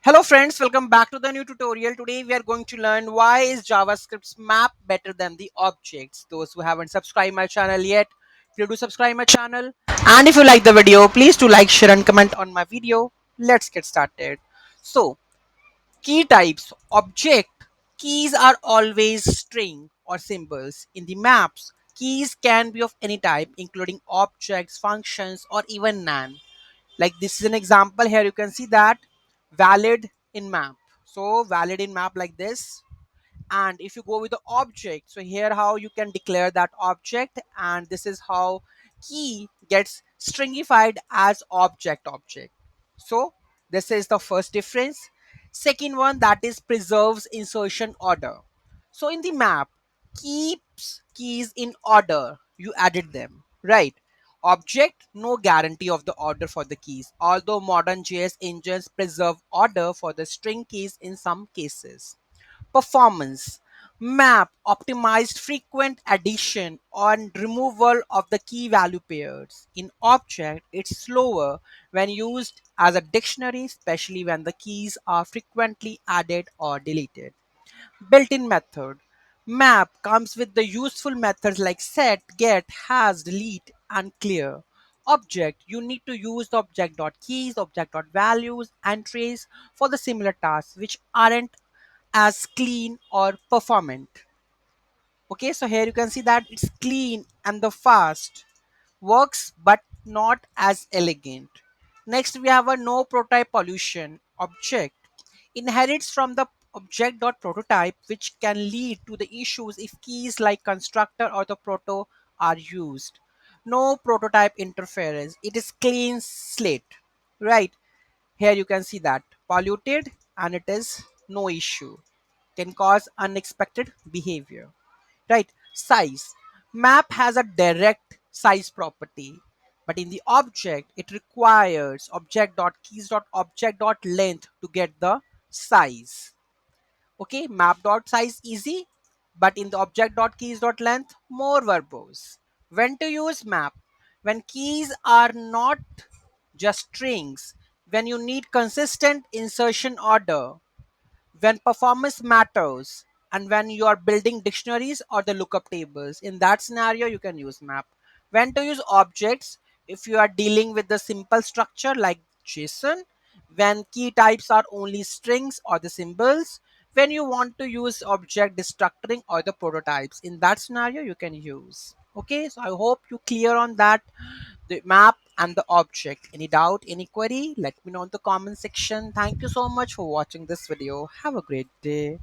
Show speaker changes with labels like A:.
A: Hello friends, welcome back to the new tutorial. Today we are going to learn why is JavaScript's map better than the objects. Those who haven't subscribed my channel yet, please do subscribe my channel. And if you like the video, please do like, share and comment on my video. Let's get started. So, key types. Object. Keys are always string or symbols. In the maps, keys can be of any type including objects, functions or even none. Like this is an example. Here you can see that valid in map. So valid in map like this. And if you go with the object, so here how you can declare that object, and this is how key gets stringified as object. So this is the first difference. Second one, that is preserves insertion order. So in the map, keeps keys in order, you added them, right? Object, no guarantee of the order for the keys, although modern JS engines preserve order for the string keys in some cases. Performance. Map optimized frequent addition and removal of the key value pairs. In object, it's slower when used as a dictionary, especially when the keys are frequently added or deleted. Built-in method. Map comes with the useful methods like set, get, has, delete, and clear. Object, you need to use the object.keys, object.values, and trace for the similar tasks which aren't as clean or performant. Okay, so here you can see that it's clean and the fast works but not as elegant. Next we have a no prototype pollution. Object inherits from the object.prototype, which can lead to the issues if keys like constructor or the proto are used. No prototype interference, it is clean slate, right? Here you can see that polluted and it is no issue, can cause unexpected behavior, right? Size. Map has a direct size property, but in the object it requires object.keys.object.length to get the size. Okay, map.size easy, but in the object.keys.length more verbose. When to use map? When keys are not just strings, when you need consistent insertion order, when performance matters, and when you are building dictionaries or the lookup tables. In that scenario you can use map. When to use objects? If you are dealing with the simple structure like JSON, when key types are only strings or the symbols, when you want to use object destructuring or the prototypes, in that scenario you can use. Okay, so I hope you clear on that, the map and the object. Any doubt, any query, let me know in the comment section. Thank you so much for watching this video. Have a great day.